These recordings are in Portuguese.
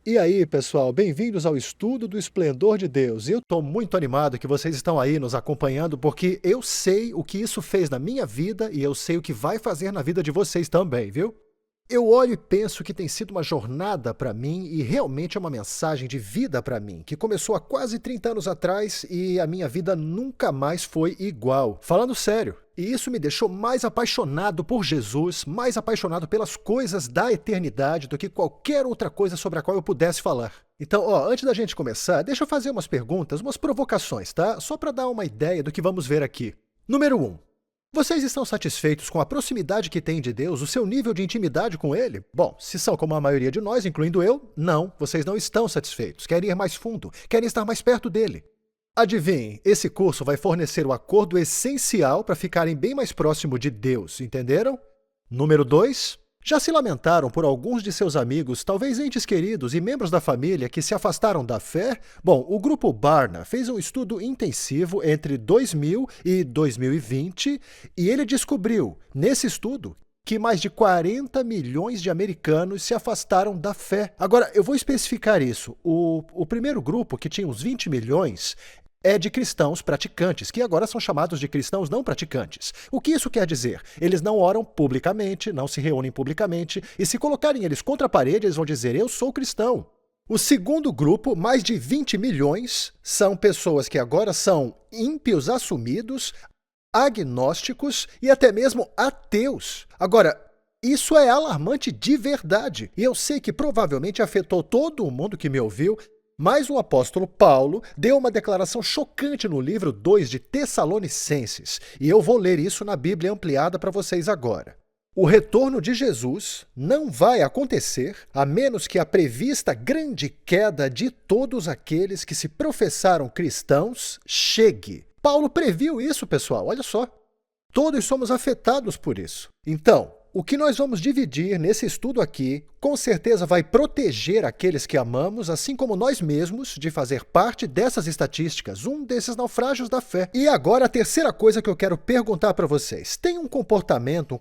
E aí, pessoal, bem-vindos ao estudo do esplendor de Deus. Eu estou muito animado que vocês estão aí nos acompanhando, porque eu sei o que isso fez na minha vida e eu sei o que vai fazer na vida de vocês também, viu? Eu olho e penso que tem sido uma jornada para mim e realmente é uma mensagem de vida para mim, que começou há quase 30 anos atrás e a minha vida nunca mais foi igual. Falando sério. E isso me deixou mais apaixonado por Jesus, mais apaixonado pelas coisas da eternidade do que qualquer outra coisa sobre a qual eu pudesse falar. Então, antes da gente começar, deixa eu fazer umas perguntas, umas provocações, tá? Só para dar uma ideia do que vamos ver aqui. Número 1. Vocês estão satisfeitos com a proximidade que têm de Deus, o seu nível de intimidade com Ele? Bom, se são como a maioria de nós, incluindo eu, não, vocês não estão satisfeitos, querem ir mais fundo, querem estar mais perto dele. Adivinhem, esse curso vai fornecer o acordo essencial para ficarem bem mais próximo de Deus, entenderam? Número 2. Já se lamentaram por alguns de seus amigos, talvez entes queridos e membros da família que se afastaram da fé? Bom, o grupo Barna fez um estudo intensivo entre 2000 e 2020 e ele descobriu, nesse estudo, que mais de 40 milhões de americanos se afastaram da fé. Agora, eu vou especificar isso. O primeiro grupo, que tinha uns 20 milhões, é de cristãos praticantes, que agora são chamados de cristãos não praticantes. O que isso quer dizer? Eles não oram publicamente, não se reúnem publicamente, e se colocarem eles contra a parede, eles vão dizer, eu sou cristão. O segundo grupo, mais de 20 milhões, são pessoas que agora são ímpios assumidos, agnósticos e até mesmo ateus. Agora, isso é alarmante de verdade, e eu sei que provavelmente afetou todo mundo que me ouviu, mas o apóstolo Paulo deu uma declaração chocante no livro 2 de Tessalonicenses, e eu vou ler isso na Bíblia ampliada para vocês agora. O retorno de Jesus não vai acontecer a menos que a prevista grande queda de todos aqueles que se professaram cristãos chegue. Paulo previu isso, pessoal, olha só. Todos somos afetados por isso. Então, o que nós vamos dividir nesse estudo aqui, com certeza vai proteger aqueles que amamos, assim como nós mesmos, de fazer parte dessas estatísticas, um desses naufrágios da fé. E agora a terceira coisa que eu quero perguntar para vocês. Tem um comportamento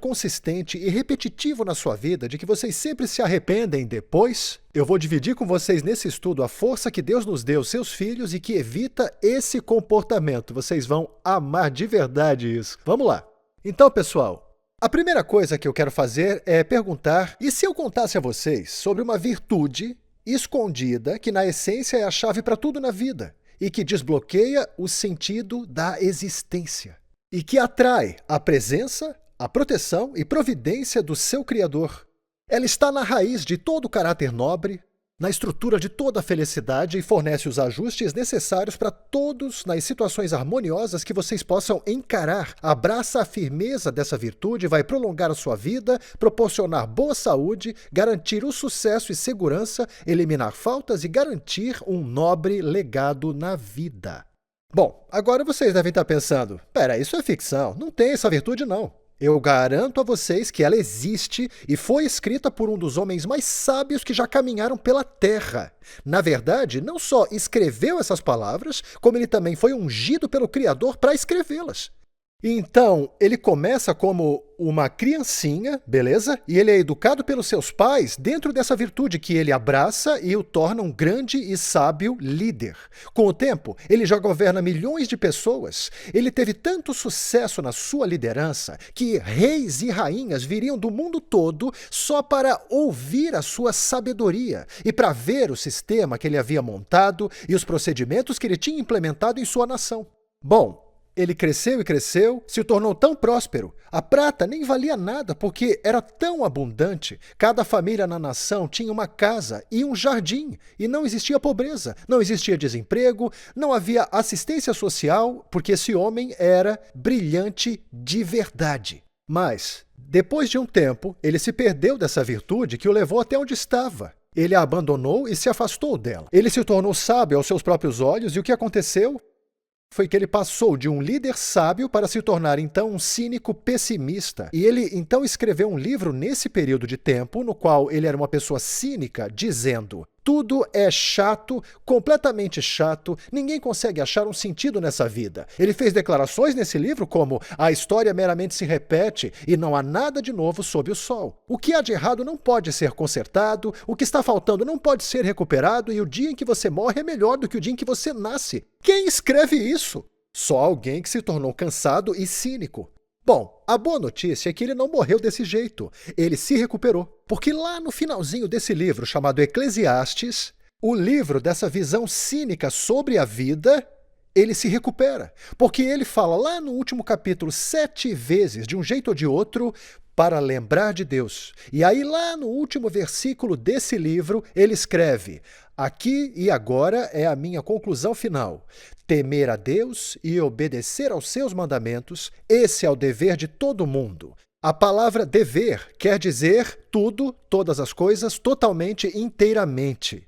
consistente e repetitivo na sua vida de que vocês sempre se arrependem depois? Eu vou dividir com vocês nesse estudo a força que Deus nos deu, seus filhos, e que evita esse comportamento. Vocês vão amar de verdade isso. Vamos lá. Então, pessoal, a primeira coisa que eu quero fazer é perguntar, e se eu contasse a vocês sobre uma virtude escondida que na essência é a chave para tudo na vida e que desbloqueia o sentido da existência e que atrai a presença, a proteção e providência do seu Criador. Ela está na raiz de todo o caráter nobre, na estrutura de toda a felicidade e fornece os ajustes necessários para todos nas situações harmoniosas que vocês possam encarar. Abraça a firmeza dessa virtude, vai prolongar a sua vida, proporcionar boa saúde, garantir o sucesso e segurança, eliminar faltas e garantir um nobre legado na vida. Bom, agora vocês devem estar pensando, pera, isso é ficção, não tem essa virtude não. Eu garanto a vocês que ela existe e foi escrita por um dos homens mais sábios que já caminharam pela Terra. Na verdade, não só escreveu essas palavras, como ele também foi ungido pelo Criador para escrevê-las. Então, ele começa como uma criancinha, beleza? E ele é educado pelos seus pais dentro dessa virtude que ele abraça e o torna um grande e sábio líder. Com o tempo, ele já governa milhões de pessoas. Ele teve tanto sucesso na sua liderança que reis e rainhas viriam do mundo todo só para ouvir a sua sabedoria e para ver o sistema que ele havia montado e os procedimentos que ele tinha implementado em sua nação. Bom, ele cresceu e cresceu, se tornou tão próspero. A prata nem valia nada porque era tão abundante. Cada família na nação tinha uma casa e um jardim, e não existia pobreza, não existia desemprego, não havia assistência social, porque esse homem era brilhante de verdade. Mas, depois de um tempo, ele se perdeu dessa virtude que o levou até onde estava. Ele a abandonou e se afastou dela. Ele se tornou sábio aos seus próprios olhos, e o que aconteceu foi que ele passou de um líder sábio para se tornar então um cínico pessimista. E ele então escreveu um livro nesse período de tempo no qual ele era uma pessoa cínica, dizendo: Tudo é chato, completamente chato, ninguém consegue achar um sentido nessa vida. Ele fez declarações nesse livro como: a história meramente se repete e não há nada de novo sob o sol. O que há de errado não pode ser consertado, o que está faltando não pode ser recuperado e o dia em que você morre é melhor do que o dia em que você nasce. Quem escreve isso? Só alguém que se tornou cansado e cínico. Bom, a boa notícia é que ele não morreu desse jeito. Ele se recuperou. Porque lá no finalzinho desse livro, chamado Eclesiastes, o livro dessa visão cínica sobre a vida, ele se recupera. Porque ele fala lá no último capítulo 7 vezes, de um jeito ou de outro, para lembrar de Deus. E aí lá no último versículo desse livro, ele escreve: aqui e agora é a minha conclusão final. Temer a Deus e obedecer aos seus mandamentos, esse é o dever de todo mundo. A palavra dever quer dizer tudo, todas as coisas, totalmente, inteiramente.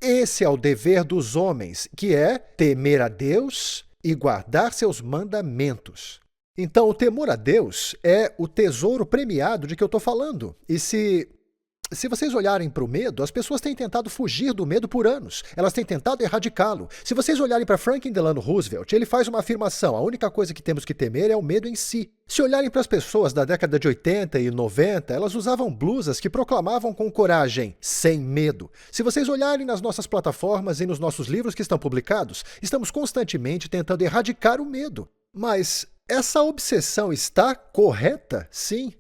Esse é o dever dos homens, que é temer a Deus e guardar seus mandamentos. Então, o temor a Deus é o tesouro premiado de que eu estou falando. E se vocês olharem para o medo, as pessoas têm tentado fugir do medo por anos. Elas têm tentado erradicá-lo. Se vocês olharem para Franklin Delano Roosevelt, ele faz uma afirmação: a única coisa que temos que temer é o medo em si. Se olharem para as pessoas da década de 80 e 90, elas usavam blusas que proclamavam com coragem: sem medo. Se vocês olharem nas nossas plataformas e nos nossos livros que estão publicados, estamos constantemente tentando erradicar o medo. Mas essa obsessão está correta? Sim.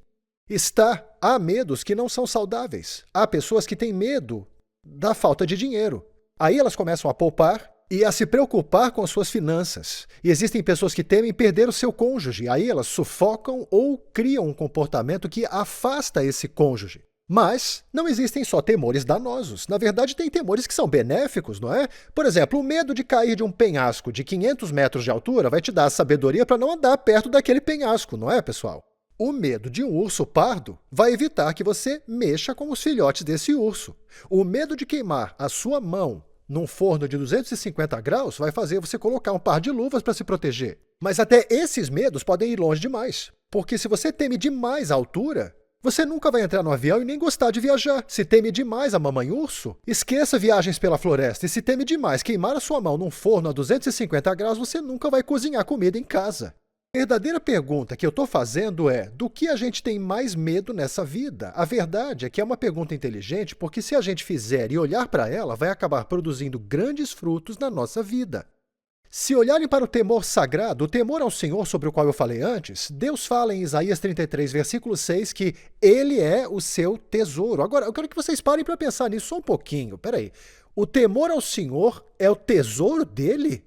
Está. Há medos que não são saudáveis. Há pessoas que têm medo da falta de dinheiro. Aí elas começam a poupar e a se preocupar com as suas finanças. E existem pessoas que temem perder o seu cônjuge. Aí elas sufocam ou criam um comportamento que afasta esse cônjuge. Mas não existem só temores danosos. Na verdade, tem temores que são benéficos, não é? Por exemplo, o medo de cair de um penhasco de 500 metros de altura vai te dar a sabedoria para não andar perto daquele penhasco, não é, pessoal? O medo de um urso pardo vai evitar que você mexa com os filhotes desse urso. O medo de queimar a sua mão num forno de 250 graus vai fazer você colocar um par de luvas para se proteger. Mas até esses medos podem ir longe demais. Porque se você teme demais a altura, você nunca vai entrar no avião e nem gostar de viajar. Se teme demais a mamãe urso, esqueça viagens pela floresta. E se teme demais queimar a sua mão num forno a 250 graus, você nunca vai cozinhar comida em casa. A verdadeira pergunta que eu estou fazendo é: do que a gente tem mais medo nessa vida? A verdade é que é uma pergunta inteligente, porque se a gente fizer e olhar para ela, vai acabar produzindo grandes frutos na nossa vida. Se olharem para o temor sagrado, o temor ao Senhor sobre o qual eu falei antes, Deus fala em Isaías 33, versículo 6, que Ele é o seu tesouro. Agora, eu quero que vocês parem para pensar nisso só um pouquinho. Peraí, o temor ao Senhor é o tesouro dele?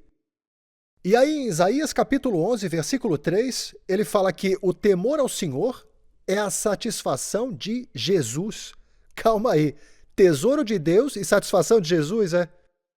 E aí, em Isaías capítulo 11, versículo 3, ele fala que o temor ao Senhor é a satisfação de Jesus. Calma aí, tesouro de Deus e satisfação de Jesus, é?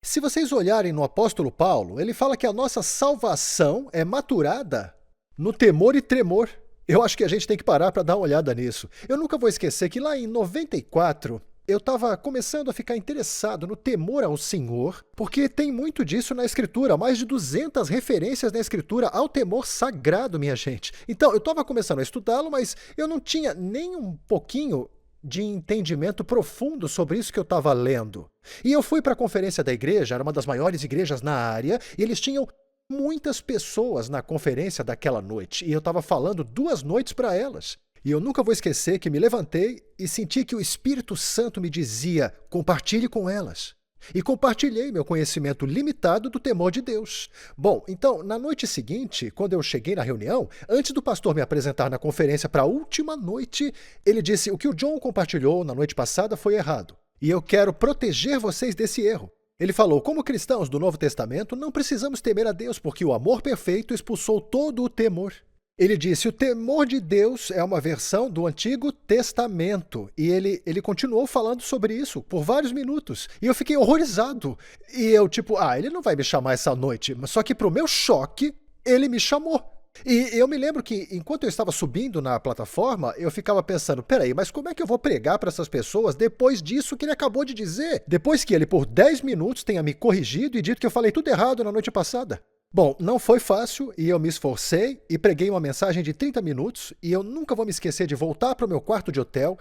Se vocês olharem no apóstolo Paulo, ele fala que a nossa salvação é maturada no temor e tremor. Eu acho que a gente tem que parar para dar uma olhada nisso. Eu nunca vou esquecer que lá em 94... eu estava começando a ficar interessado no temor ao Senhor, porque tem muito disso na Escritura, mais de 200 referências na Escritura ao temor sagrado, minha gente. Então, eu estava começando a estudá-lo, mas eu não tinha nem um pouquinho de entendimento profundo sobre isso que eu estava lendo. E eu fui para a conferência da igreja, era uma das maiores igrejas na área, e eles tinham muitas pessoas na conferência daquela noite, e eu estava falando 2 noites para elas. E eu nunca vou esquecer que me levantei e senti que o Espírito Santo me dizia: compartilhe com elas. E compartilhei meu conhecimento limitado do temor de Deus. Bom, então, na noite seguinte, quando eu cheguei na reunião, antes do pastor me apresentar na conferência para a última noite, ele disse: o que o John compartilhou na noite passada foi errado. E eu quero proteger vocês desse erro. Ele falou: como cristãos do Novo Testamento, não precisamos temer a Deus, porque o amor perfeito expulsou todo o temor. Ele disse: o temor de Deus é uma versão do Antigo Testamento. E ele continuou falando sobre isso por vários minutos. E eu fiquei horrorizado. E eu ele não vai me chamar essa noite. Só que pro meu choque, ele me chamou. E eu me lembro que, enquanto eu estava subindo na plataforma, eu ficava pensando: peraí, mas como é que eu vou pregar para essas pessoas depois disso que ele acabou de dizer? Depois que ele, por 10 minutos, tenha me corrigido e dito que eu falei tudo errado na noite passada. Bom, não foi fácil e eu me esforcei e preguei uma mensagem de 30 minutos e eu nunca vou me esquecer de voltar para o meu quarto de hotel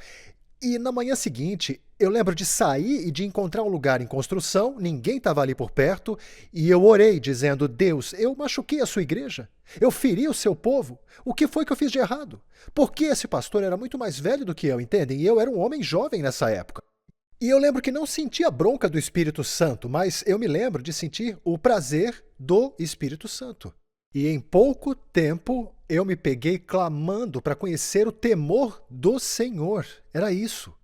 E na manhã seguinte, eu lembro de sair e de encontrar um lugar em construção, ninguém estava ali por perto, e eu orei dizendo: Deus, eu machuquei a sua igreja, eu feri o seu povo, o que foi que eu fiz de errado? Porque esse pastor era muito mais velho do que eu, entendem? E eu era um homem jovem nessa época. E eu lembro que não senti a bronca do Espírito Santo, mas eu me lembro de sentir o prazer do Espírito Santo. E em pouco tempo eu me peguei clamando para conhecer o temor do Senhor. Era isso.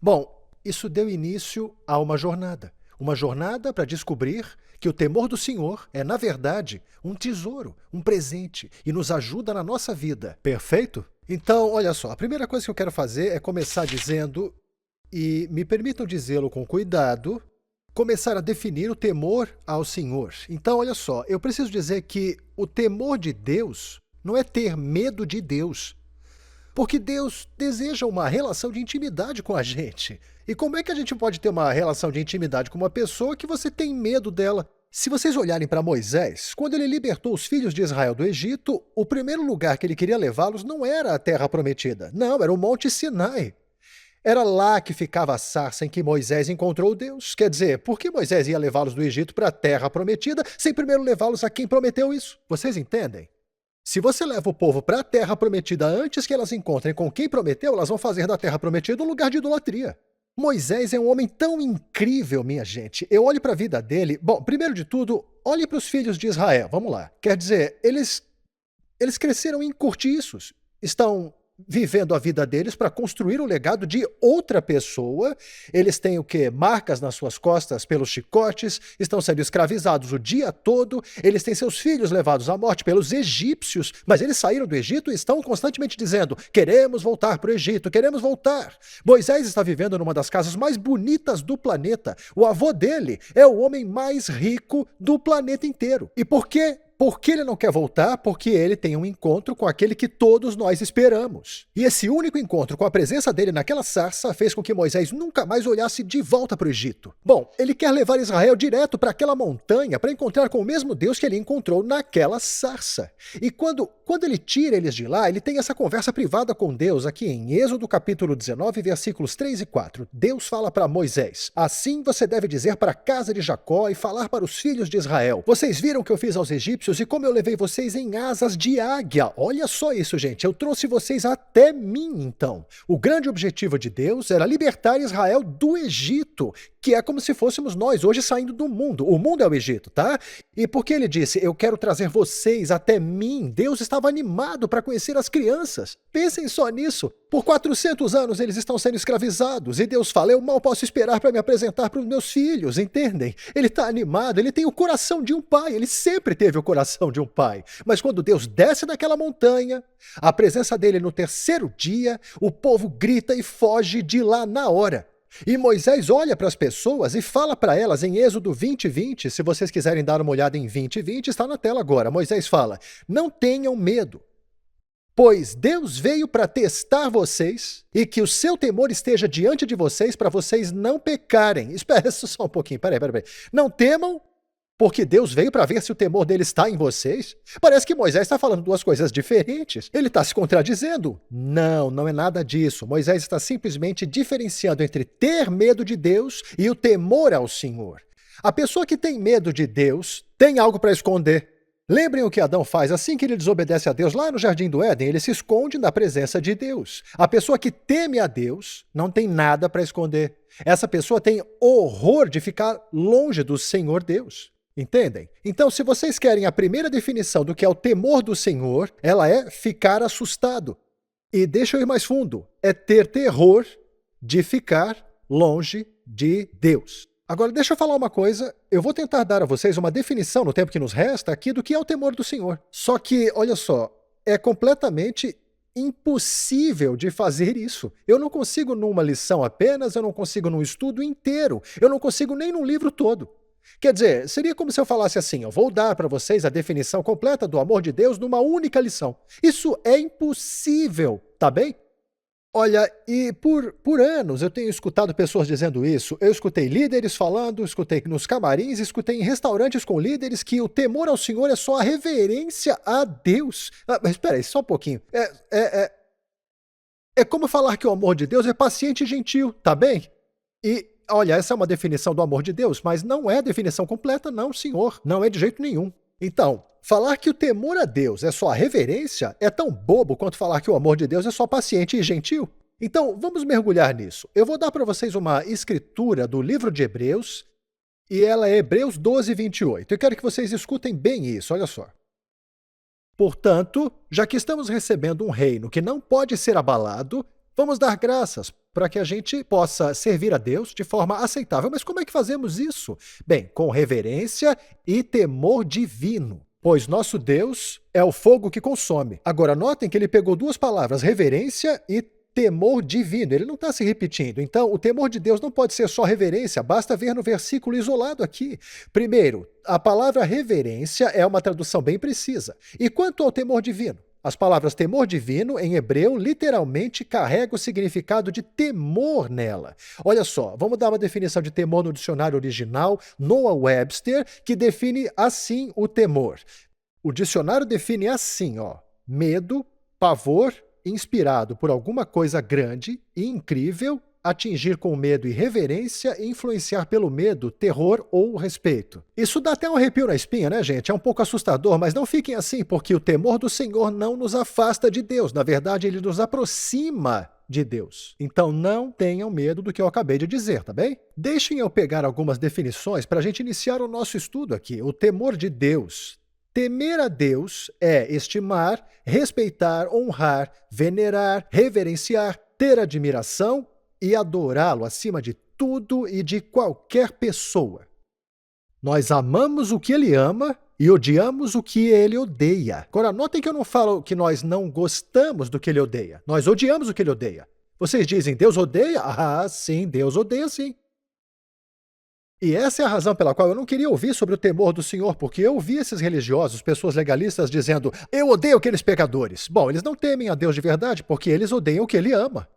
Bom, isso deu início a uma jornada. Uma jornada para descobrir que o temor do Senhor é, na verdade, um tesouro, um presente e nos ajuda na nossa vida. Perfeito? Então, olha só, a primeira coisa que eu quero fazer é começar dizendo, e me permitam dizê-lo com cuidado, começar a definir o temor ao Senhor. Então, olha só, eu preciso dizer que o temor de Deus não é ter medo de Deus. Porque Deus deseja uma relação de intimidade com a gente. E como é que a gente pode ter uma relação de intimidade com uma pessoa que você tem medo dela? Se vocês olharem para Moisés, quando ele libertou os filhos de Israel do Egito, o primeiro lugar que ele queria levá-los não era a Terra Prometida. Não, era o Monte Sinai. Era lá que ficava a sarça em que Moisés encontrou Deus. Quer dizer, por que Moisés ia levá-los do Egito para a Terra Prometida sem primeiro levá-los a quem prometeu isso? Vocês entendem? Se você leva o povo para a Terra Prometida antes que elas encontrem com quem prometeu, elas vão fazer da Terra Prometida um lugar de idolatria. Moisés é um homem tão incrível, minha gente. Eu olho para a vida dele. Bom, primeiro de tudo, olhe para os filhos de Israel. Vamos lá. Quer dizer, eles cresceram em cortiços. Estão vivendo a vida deles para construir o legado de outra pessoa. Eles têm o quê? Marcas nas suas costas pelos chicotes, estão sendo escravizados o dia todo, eles têm seus filhos levados à morte pelos egípcios, mas eles saíram do Egito e estão constantemente dizendo: queremos voltar para o Egito, queremos voltar. Moisés está vivendo numa das casas mais bonitas do planeta. O avô dele é o homem mais rico do planeta inteiro. E por quê? Por que ele não quer voltar? Porque ele tem um encontro com aquele que todos nós esperamos. E esse único encontro com a presença dele naquela sarça fez com que Moisés nunca mais olhasse de volta para o Egito. Bom, ele quer levar Israel direto para aquela montanha para encontrar com o mesmo Deus que ele encontrou naquela sarça. E quando ele tira eles de lá, ele tem essa conversa privada com Deus aqui em Êxodo capítulo 19, versículos 3 e 4. Deus fala para Moisés: assim você deve dizer para a casa de Jacó e falar para os filhos de Israel: vocês viram o que eu fiz aos egípcios e como eu levei vocês em asas de águia. Olha só isso, gente. Eu trouxe vocês até mim, então. O grande objetivo de Deus era libertar Israel do Egito, que é como se fôssemos nós hoje saindo do mundo. O mundo é o Egito, tá? E porque ele disse: eu quero trazer vocês até mim, Deus estava animado para conhecer as crianças. Pensem só nisso. Por 400 anos eles estão sendo escravizados e Deus fala: eu mal posso esperar para me apresentar para os meus filhos, entendem? Ele está animado, ele tem o coração de um pai, ele sempre teve o coração de um pai. Mas quando Deus desce daquela montanha, a presença dele no terceiro dia, o povo grita e foge de lá na hora. E Moisés olha para as pessoas e fala para elas em Êxodo 20:20, se vocês quiserem dar uma olhada em 20:20, está na tela agora. Moisés fala: não tenham medo, pois Deus veio para testar vocês e que o seu temor esteja diante de vocês para vocês não pecarem. Espera só um pouquinho, peraí. Não temam, porque Deus veio para ver se o temor dele está em vocês? Parece que Moisés está falando duas coisas diferentes. Ele está se contradizendo? Não, não é nada disso. Moisés está simplesmente diferenciando entre ter medo de Deus e o temor ao Senhor. A pessoa que tem medo de Deus tem algo para esconder. Lembrem o que Adão faz assim que ele desobedece a Deus lá no Jardim do Éden, ele se esconde na presença de Deus. A pessoa que teme a Deus não tem nada para esconder. Essa pessoa tem horror de ficar longe do Senhor Deus. Entendem? Então, se vocês querem a primeira definição do que é o temor do Senhor, ela é ficar assustado. E deixa eu ir mais fundo, é ter terror de ficar longe de Deus. Agora, deixa eu falar uma coisa, eu vou tentar dar a vocês uma definição no tempo que nos resta aqui do que é o temor do Senhor. Só que, olha só, é completamente impossível de fazer isso. Eu não consigo numa lição apenas, eu não consigo num estudo inteiro, eu não consigo nem num livro todo. Quer dizer, seria como se eu falasse assim: eu vou dar para vocês a definição completa do amor de Deus numa única lição. Isso é impossível, tá bem? Olha, e por anos eu tenho escutado pessoas dizendo isso. Eu escutei líderes falando, escutei nos camarins, escutei em restaurantes com líderes que o temor ao Senhor é só a reverência a Deus. Mas espera aí, só um pouquinho. É como falar que o amor de Deus é paciente e gentil, tá bem? E, olha, essa é uma definição do amor de Deus, mas não é a definição completa, não, senhor. Não é de jeito nenhum. Então, falar que o temor a Deus é só a reverência é tão bobo quanto falar que o amor de Deus é só paciente e gentil. Então, vamos mergulhar nisso. Eu vou dar para vocês uma escritura do livro de Hebreus, e ela é Hebreus 12, 28. Eu quero que vocês escutem bem isso, olha só. Portanto, já que estamos recebendo um reino que não pode ser abalado, vamos dar graças para que a gente possa servir a Deus de forma aceitável. Mas como é que fazemos isso? Bem, com reverência e temor divino. Pois nosso Deus é o fogo que consome. Agora, notem que ele pegou duas palavras, reverência e temor divino. Ele não está se repetindo. Então, o temor de Deus não pode ser só reverência, basta ver no versículo isolado aqui. Primeiro, a palavra reverência é uma tradução bem precisa. E quanto ao temor divino? As palavras temor divino, em hebreu, literalmente carregam o significado de temor nela. Olha só, vamos dar uma definição de temor no dicionário original, Noah Webster, que define assim o temor. O dicionário define assim, ó, medo, pavor, inspirado por alguma coisa grande e incrível, atingir com medo e reverência e influenciar pelo medo, terror ou respeito. Isso dá até um arrepio na espinha, né, gente? É um pouco assustador, mas não fiquem assim, porque o temor do Senhor não nos afasta de Deus. Na verdade, ele nos aproxima de Deus. Então não tenham medo do que eu acabei de dizer, tá bem? Deixem eu pegar algumas definições para a gente iniciar o nosso estudo aqui. O temor de Deus. Temer a Deus é estimar, respeitar, honrar, venerar, reverenciar, ter admiração e adorá-lo acima de tudo e de qualquer pessoa. Nós amamos o que ele ama e odiamos o que ele odeia. Agora, notem que eu não falo que nós não gostamos do que ele odeia. Nós odiamos o que ele odeia. Vocês dizem, Deus odeia? Ah, sim, Deus odeia sim. E essa é a razão pela qual eu não queria ouvir sobre o temor do Senhor, porque eu ouvi esses religiosos, pessoas legalistas, dizendo, eu odeio aqueles pecadores. Bom, eles não temem a Deus de verdade, porque eles odeiam o que ele ama.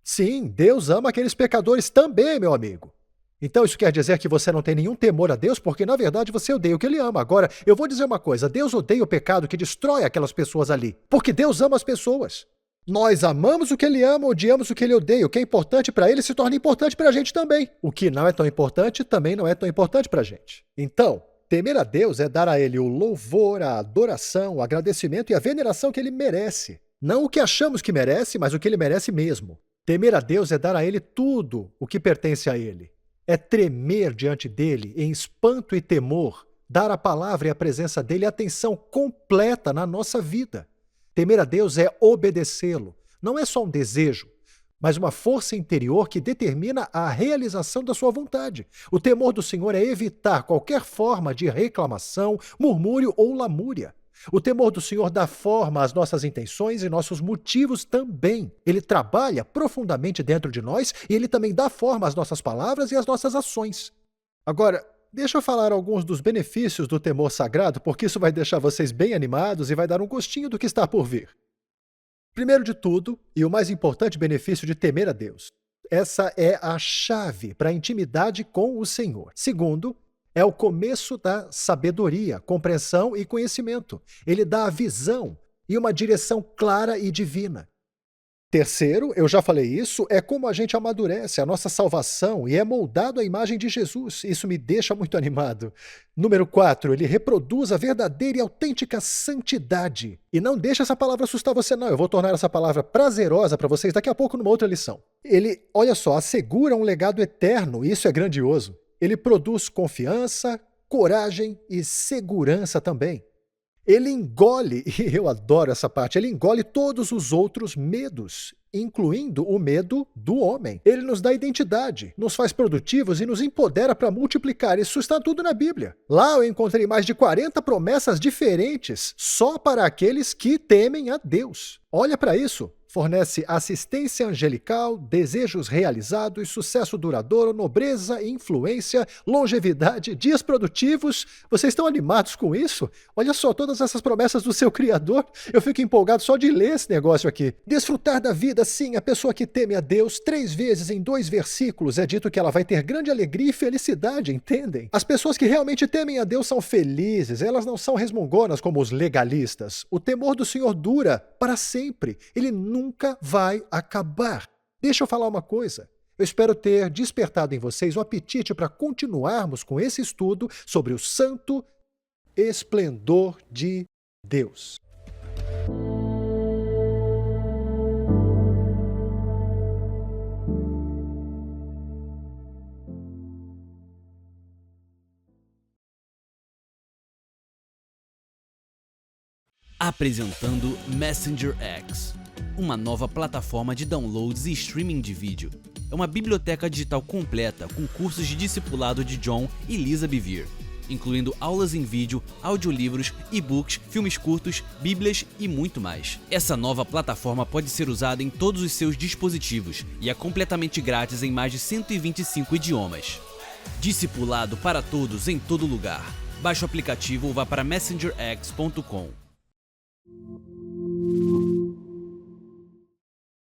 Sim, Deus ama aqueles pecadores também, meu amigo. Então isso quer dizer que você não tem nenhum temor a Deus, porque na verdade você odeia o que ele ama. Agora, eu vou dizer uma coisa, Deus odeia o pecado que destrói aquelas pessoas ali, porque Deus ama as pessoas. Nós amamos o que ele ama, odiamos o que ele odeia. O que é importante para ele se torna importante para a gente também. O que não é tão importante também não é tão importante para a gente. Então, temer a Deus é dar a ele o louvor, a adoração, o agradecimento e a veneração que ele merece. Não o que achamos que merece, mas o que ele merece mesmo. Temer a Deus é dar a ele tudo o que pertence a ele. É tremer diante dele em espanto e temor, dar a palavra e a presença dele atenção completa na nossa vida. Temer a Deus é obedecê-lo. Não é só um desejo, mas uma força interior que determina a realização da sua vontade. O temor do Senhor é evitar qualquer forma de reclamação, murmúrio ou lamúria. O temor do Senhor dá forma às nossas intenções e nossos motivos também. Ele trabalha profundamente dentro de nós e ele também dá forma às nossas palavras e às nossas ações. Agora, deixa eu falar alguns dos benefícios do temor sagrado, porque isso vai deixar vocês bem animados e vai dar um gostinho do que está por vir. Primeiro de tudo, e o mais importante benefício de temer a Deus, essa é a chave para a intimidade com o Senhor. Segundo, é o começo da sabedoria, compreensão e conhecimento. Ele dá a visão e uma direção clara e divina. Terceiro, eu já falei isso, é como a gente amadurece a nossa salvação e é moldado à imagem de Jesus. Isso me deixa muito animado. Número 4, ele reproduz a verdadeira e autêntica santidade. E não deixa essa palavra assustar você não, eu vou tornar essa palavra prazerosa para vocês daqui a pouco numa outra lição. Ele, olha só, assegura um legado eterno, e isso é grandioso. Ele produz confiança, coragem e segurança também. Ele engole, e eu adoro essa parte, ele engole todos os outros medos, incluindo o medo do homem. Ele nos dá identidade, nos faz produtivos e nos empodera para multiplicar. Isso está tudo na Bíblia. Lá eu encontrei mais de 40 promessas diferentes só para aqueles que temem a Deus. Olha para isso. Fornece assistência angelical, desejos realizados, sucesso duradouro, nobreza, influência, longevidade, dias produtivos. Vocês estão animados com isso? Olha só, todas essas promessas do seu Criador. Eu fico empolgado só de ler esse negócio aqui. Desfrutar da vida, sim, a pessoa que teme a Deus, 3 vezes em 2 versículos é dito que ela vai ter grande alegria e felicidade, entendem? As pessoas que realmente temem a Deus são felizes, elas não são resmungonas como os legalistas. O temor do Senhor dura para sempre. Ele nunca nunca vai acabar. Deixa eu falar uma coisa. Eu espero ter despertado em vocês o apetite para continuarmos com esse estudo sobre o santo esplendor de Deus. Apresentando Messenger X, uma nova plataforma de downloads e streaming de vídeo. É uma biblioteca digital completa com cursos de discipulado de John e Lisa Bevere, incluindo aulas em vídeo, audiolivros, e-books, filmes curtos, bíblias e muito mais. Essa nova plataforma pode ser usada em todos os seus dispositivos e é completamente grátis em mais de 125 idiomas. Discipulado para todos em todo lugar. Baixe o aplicativo ou vá para messengerx.com.